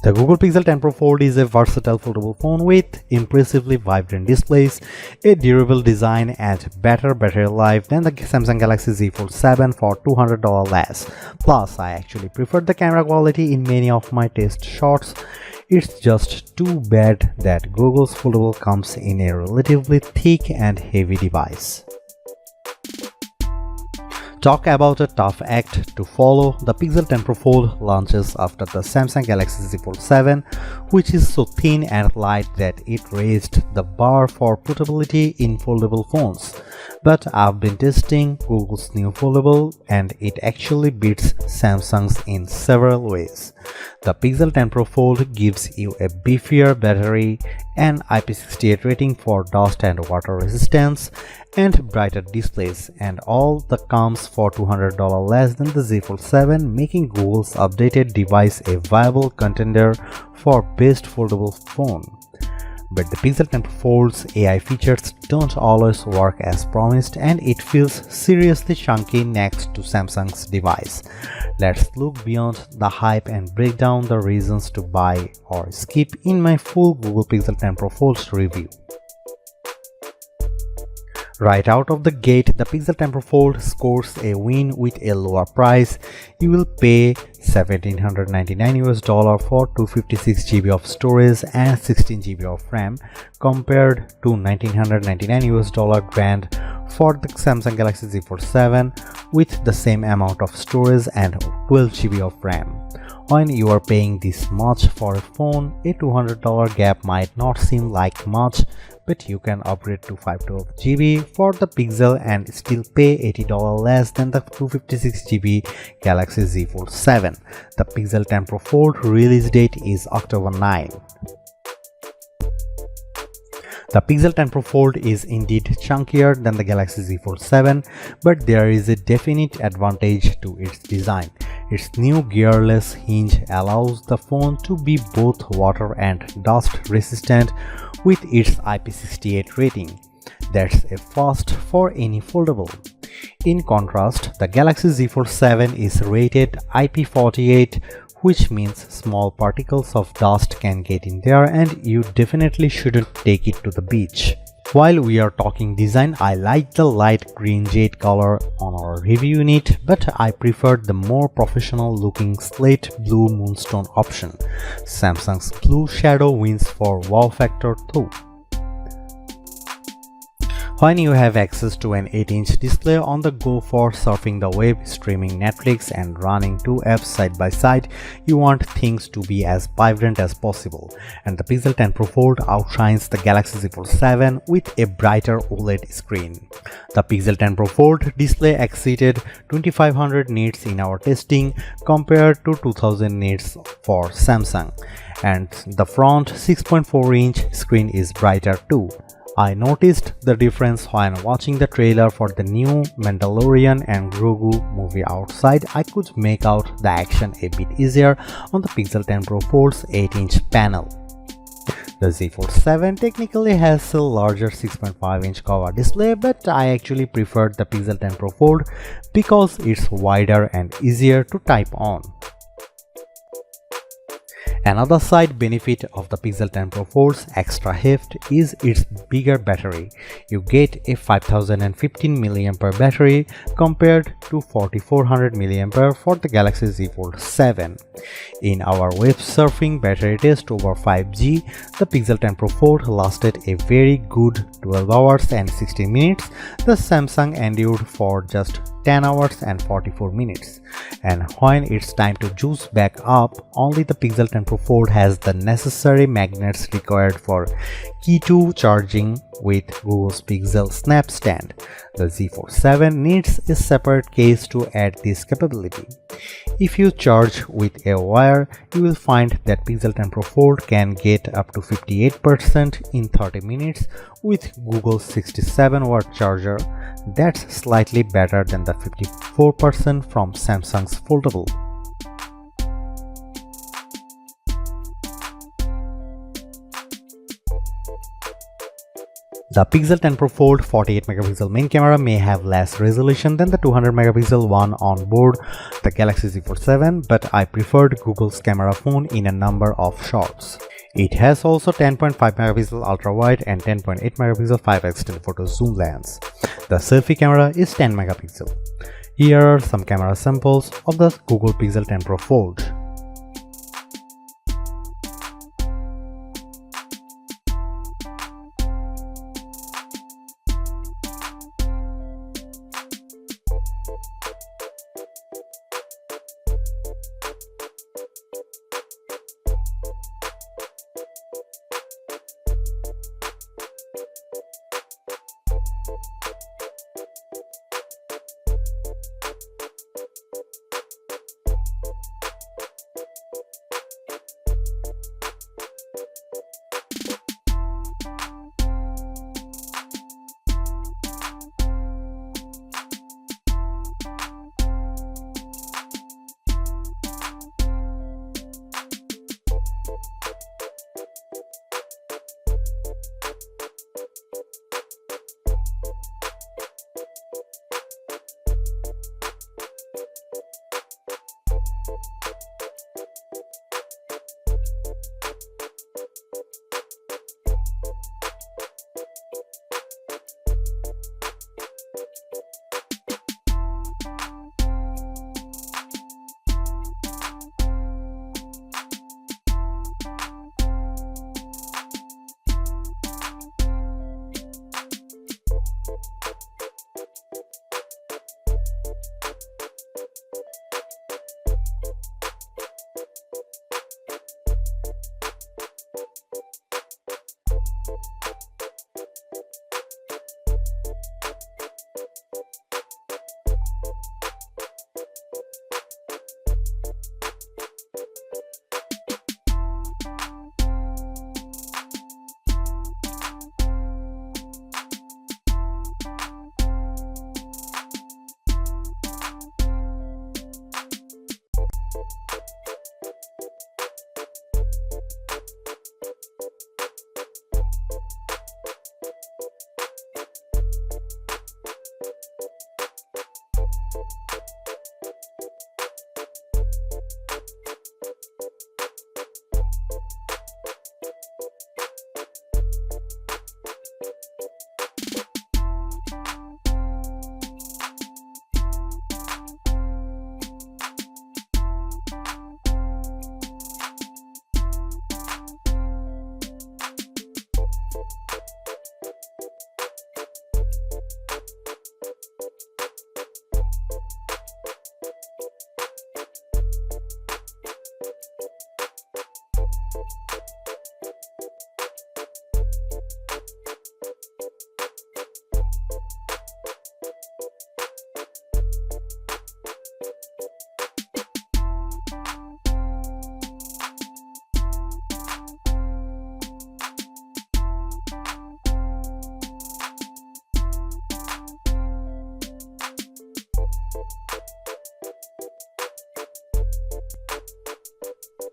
The Google Pixel 10 Pro Fold is a versatile foldable phone with impressively vibrant displays, a durable design, and better battery life than the Samsung Galaxy Z Fold 7 for $200 less. Plus, I actually prefer the camera quality in many of my test shots. It's just too bad that Google's Foldable comes in a relatively thick and heavy device. Talk about a tough act to follow. The Pixel 10 Pro Fold launches after the Samsung Galaxy Z Fold 7, which is so thin and light that it raised the bar for portability in foldable phones. But I've been testing Google's new Foldable and it actually beats Samsung's in several ways. The Pixel 10 Pro Fold gives you a beefier battery, an IP68 rating for dust and water resistance, and brighter displays, and all the comes for $200 less than the Z Fold 7, making Google's updated device a viable contender for best foldable phone. But the Pixel 10 Pro Fold's AI features don't always work as promised, and it feels seriously chunky next to Samsung's device. Let's look beyond the hype and break down the reasons to buy or skip in my full Google Pixel 10 Pro Fold review. Right out of the gate, the Pixel 10 Pro Fold scores a win with a lower price. You will pay $1,799 for 256 GB of storage and 16 GB of RAM compared to $1,999 grand for the Samsung Galaxy Z Fold 7 with the same amount of storage and 12 GB of RAM. When you are paying this much for a phone, a $200 gap might not seem like much, but you can upgrade to 512 GB for the Pixel and still pay $80 less than the 256 GB Galaxy Z Fold 7. The Pixel 10 Pro Fold release date is October 9. The Pixel 10 Pro Fold is indeed chunkier than the Galaxy Z Fold 7, but there is a definite advantage to its design. Its new gearless hinge allows the phone to be both water and dust resistant with its IP68 rating. That's a first for any foldable. In contrast, the Galaxy Z Fold 7 is rated IP48, which means small particles of dust can get in there and you definitely shouldn't take it to the beach. While we are talking design, I like the light green jade color on our review unit, but I preferred the more professional looking slate blue moonstone option. Samsung's blue shadow wins for wow factor though. When you have access to an 8-inch display on the go for surfing the web, streaming Netflix, and running two apps side by side, you want things to be as vibrant as possible. And the Pixel 10 Pro Fold outshines the Galaxy Z Fold 7 with a brighter OLED screen. The Pixel 10 Pro Fold display exceeded 2500 nits in our testing compared to 2000 nits for Samsung. And the front 6.4-inch screen is brighter too. I noticed the difference when watching the trailer for the new Mandalorian and Grogu movie outside. I could make out the action a bit easier on the Pixel 10 Pro Fold's 8-inch panel. The Z Fold 7 technically has a larger 6.5-inch cover display, but I actually preferred the Pixel 10 Pro Fold because it's wider and easier to type on. Another side benefit of the Pixel 10 Pro Fold's extra heft is its bigger battery. You get a 5015 mAh battery compared to 4400 mAh for the Galaxy Z Fold 7. In our web surfing battery test over 5G, the Pixel 10 Pro Fold lasted a very good 12 hours and 16 minutes. The Samsung endured for just 10 hours and 44 minutes. And when it's time to juice back up, only the Pixel 10 Pro Fold has the necessary magnets required for Key 2 charging with Google's PixelSnap stand. The Z Fold 7 needs a separate case to add this capability. If you charge with a wire, you will find that Pixel 10 Pro Fold can get up to 58% in 30 minutes with Google's 67-watt charger. That's slightly better than the 54% from Samsung's Foldable. The Pixel 10 Pro Fold 48 megapixel main camera may have less resolution than the 200 megapixel one on board the Galaxy Z Fold 7, but I preferred Google's camera phone in a number of shots. It has also 10.5 megapixel ultra wide and 10.8 megapixel 5x telephoto zoom lens. The selfie camera is 10 megapixel. Here are some camera samples of the Google Pixel 10 Pro Fold.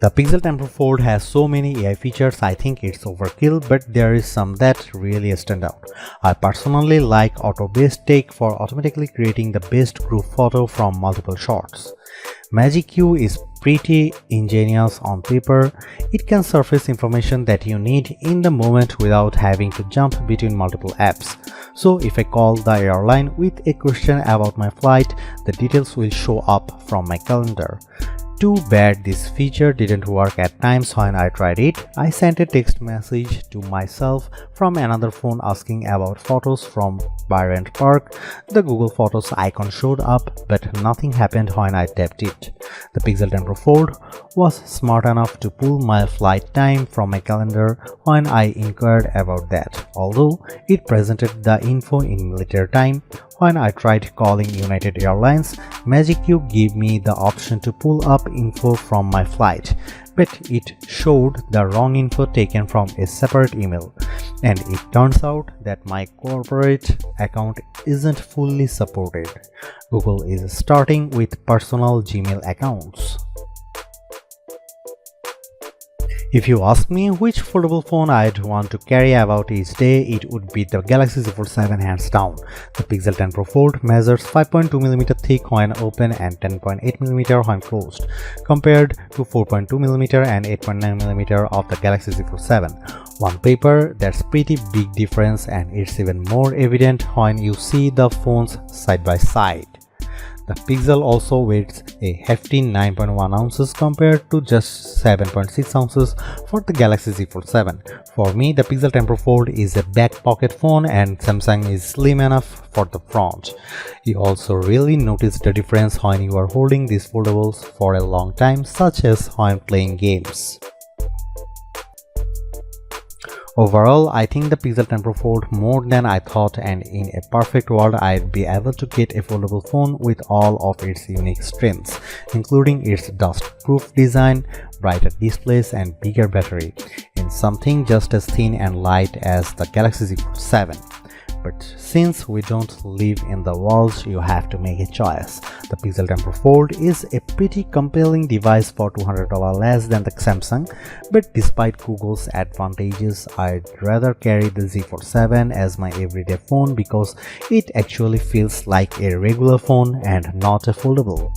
The Pixel 10 Pro Fold has so many AI features, I think it's overkill, but there is some that really stand out. I personally like auto-based take for automatically creating the best group photo from multiple shots. Magic Q is pretty ingenious on paper. It can surface information that you need in the moment without having to jump between multiple apps. So if I call the airline with a question about my flight, the details will show up from my calendar. Too bad this feature didn't work at times when I tried it. I sent a text message to myself from another phone asking about photos from Bryant Park. The Google Photos icon showed up, but nothing happened when I tapped it. The Pixel 10 Pro Fold was smart enough to pull my flight time from my calendar when I inquired about that, although it presented the info in military time. When I tried calling United Airlines, Magic Q gave me the option to pull up info from my flight, but it showed the wrong info taken from a separate email, and it turns out that my corporate account isn't fully supported. Google is starting with personal Gmail accounts. If you ask me which foldable phone I'd want to carry about each day, it would be the Galaxy Z Fold 7 hands down. The Pixel 10 Pro Fold measures 5.2mm thick when open and 10.8mm when closed, compared to 4.2mm and 8.9mm of the Galaxy Z Fold 7. On paper, that's pretty big difference, and it's even more evident when you see the phones side by side. The Pixel also weighs a hefty 9.1 ounces compared to just 7.6 ounces for the Galaxy Z Fold 7. For me, the Pixel 10 Pro Fold is a back pocket phone and Samsung is slim enough for the front. You also really notice the difference when you are holding these foldables for a long time, such as when playing games. Overall, I think the Pixel 10 Pro Fold more than I thought, and in a perfect world I'd be able to get a foldable phone with all of its unique strengths, including its dust-proof design, brighter displays and bigger battery, in something just as thin and light as the Galaxy Z Fold 7. But since we don't live in the world, you have to make a choice. The Pixel 10 Pro Fold is a pretty compelling device for $200 less than the Samsung, but despite Google's advantages, I'd rather carry the Z Fold 7 as my everyday phone because it actually feels like a regular phone and not a foldable.